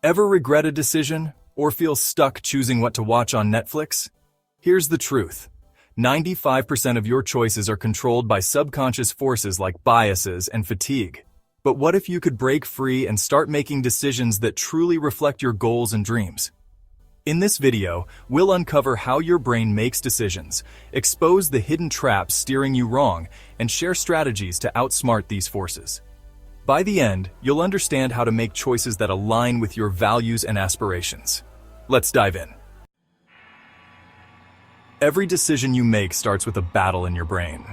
Ever regret a decision or feel stuck choosing what to watch on Netflix? Here's the truth. 95% of your choices are controlled by subconscious forces like biases and fatigue. But what if you could break free and start making decisions that truly reflect your goals and dreams? In this video, we'll uncover how your brain makes decisions, expose the hidden traps steering you wrong, and share strategies to outsmart these forces. By the end, you'll understand how to make choices that align with your values and aspirations. Let's dive in. Every decision you make starts with a battle in your brain.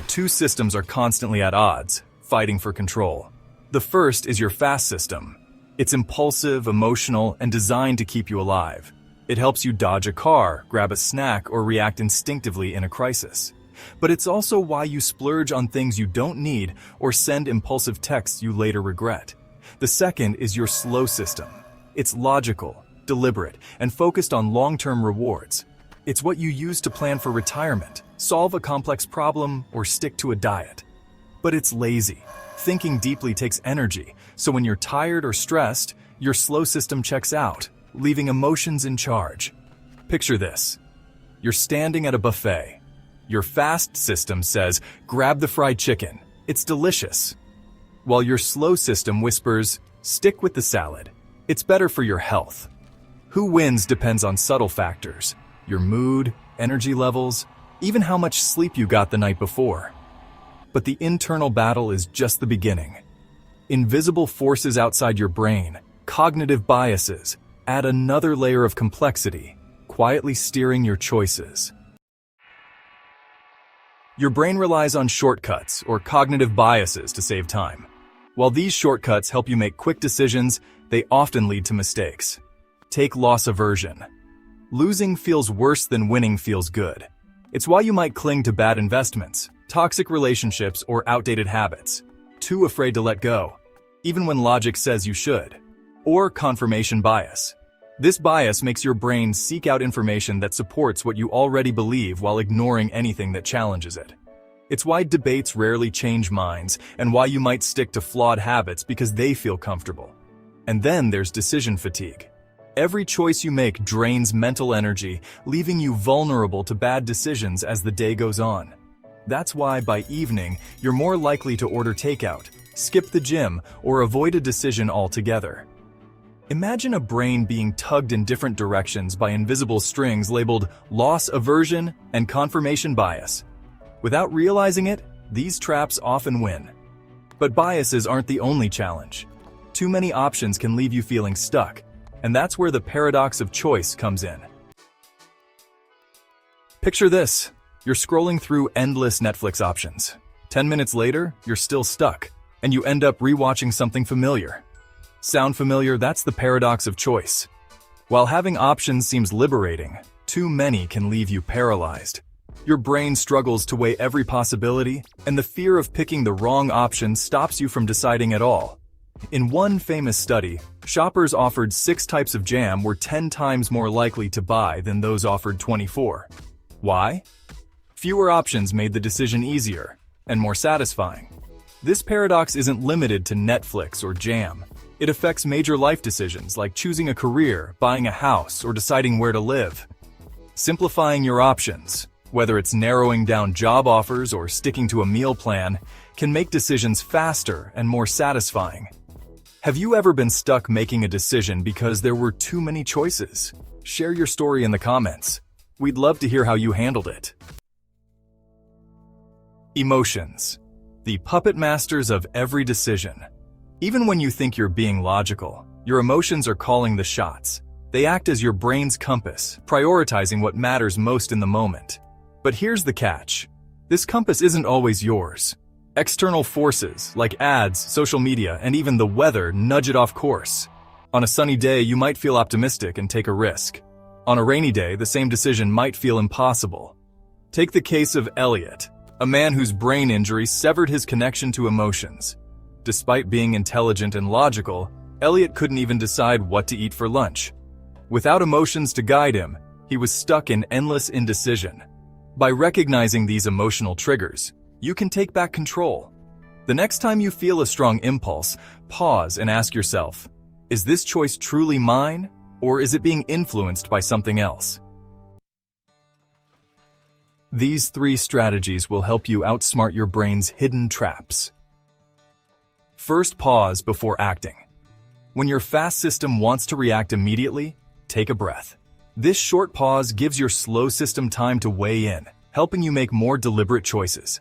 Two systems are constantly at odds, fighting for control. The first is your fast system. It's impulsive, emotional, and designed to keep you alive. It helps you dodge a car, grab a snack, or react instinctively in a crisis. But it's also why you splurge on things you don't need or send impulsive texts you later regret. The second is your slow system. It's logical, deliberate, and focused on long-term rewards. It's what you use to plan for retirement, solve a complex problem, or stick to a diet. But it's lazy. Thinking deeply takes energy, so when you're tired or stressed, your slow system checks out, leaving emotions in charge. Picture this. You're standing at a buffet. Your fast system says, grab the fried chicken. It's delicious. While your slow system whispers, stick with the salad. It's better for your health. Who wins depends on subtle factors. Your mood, energy levels, even how much sleep you got the night before. But the internal battle is just the beginning. Invisible forces outside your brain, cognitive biases, add another layer of complexity, quietly steering your choices. Your brain relies on shortcuts or cognitive biases to save time. While these shortcuts help you make quick decisions, they often lead to mistakes. Take loss aversion. Losing feels worse than winning feels good. It's why you might cling to bad investments, toxic relationships, or outdated habits, too afraid to let go, even when logic says you should. Or confirmation bias. This bias makes your brain seek out information that supports what you already believe while ignoring anything that challenges it. It's why debates rarely change minds and why you might stick to flawed habits because they feel comfortable. And then there's decision fatigue. Every choice you make drains mental energy, leaving you vulnerable to bad decisions as the day goes on. That's why by evening, you're more likely to order takeout, skip the gym, or avoid a decision altogether. Imagine a brain being tugged in different directions by invisible strings labeled loss aversion and confirmation bias. Without realizing it, these traps often win. But biases aren't the only challenge. Too many options can leave you feeling stuck, and that's where the paradox of choice comes in. Picture this. You're scrolling through endless Netflix options. 10 minutes later, you're still stuck, and you end up rewatching something familiar. Sound familiar? That's the paradox of choice. While having options seems liberating, too many can leave you paralyzed. Your brain struggles to weigh every possibility, and the fear of picking the wrong option stops you from deciding at all. In one famous study, shoppers offered 6 types of jam were 10 times more likely to buy than those offered 24. Why? Fewer options made the decision easier and more satisfying. This paradox isn't limited to Netflix or jam. It affects major life decisions like choosing a career, buying a house, or deciding where to live. Simplifying your options, whether it's narrowing down job offers or sticking to a meal plan, can make decisions faster and more satisfying. Have you ever been stuck making a decision because there were too many choices? Share your story in the comments. We'd love to hear how you handled it. Emotions, the puppet masters of every decision. Even when you think you're being logical, your emotions are calling the shots. They act as your brain's compass, prioritizing what matters most in the moment. But here's the catch. This compass isn't always yours. External forces, like ads, social media, and even the weather, nudge it off course. On a sunny day, you might feel optimistic and take a risk. On a rainy day, the same decision might feel impossible. Take the case of Elliot, a man whose brain injury severed his connection to emotions. Despite being intelligent and logical, Elliot couldn't even decide what to eat for lunch. Without emotions to guide him, he was stuck in endless indecision. By recognizing these emotional triggers, you can take back control. The next time you feel a strong impulse, pause and ask yourself, Is this choice truly mine, or is it being influenced by something else? These 3 strategies will help you outsmart your brain's hidden traps. First, pause before acting. When your fast system wants to react immediately, take a breath. This short pause gives your slow system time to weigh in, helping you make more deliberate choices.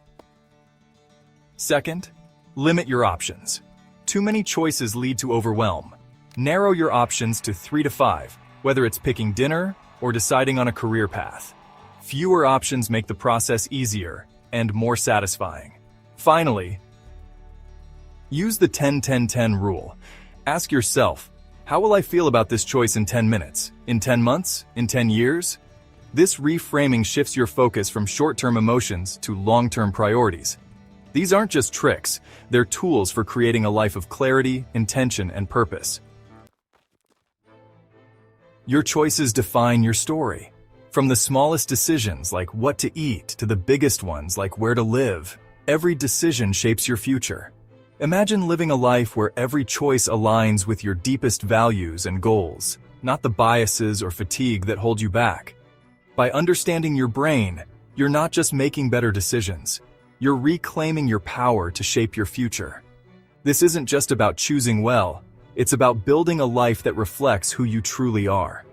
Second, limit your options. Too many choices lead to overwhelm. Narrow your options to 3 to 5, whether it's picking dinner or deciding on a career path. Fewer options make the process easier and more satisfying. Finally, use the 10-10-10 rule. Ask yourself, how will I feel about this choice in 10 minutes? In 10 months? In 10 years? This reframing shifts your focus from short-term emotions to long-term priorities. These aren't just tricks, they're tools for creating a life of clarity, intention, and purpose. Your choices define your story. From the smallest decisions like what to eat to the biggest ones like where to live, every decision shapes your future. Imagine living a life where every choice aligns with your deepest values and goals, not the biases or fatigue that hold you back. By understanding your brain, you're not just making better decisions, you're reclaiming your power to shape your future. This isn't just about choosing well, it's about building a life that reflects who you truly are.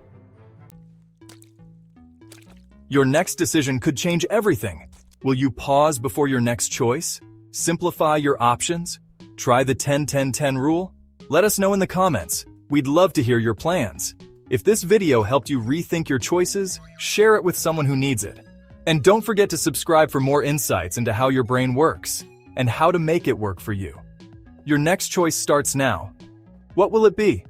Your next decision could change everything. Will you pause before your next choice? Simplify your options? Try the 10-10-10 rule? Let us know in the comments. We'd love to hear your plans. If this video helped you rethink your choices, share it with someone who needs it. And don't forget to subscribe for more insights into how your brain works and how to make it work for you. Your next choice starts now. What will it be?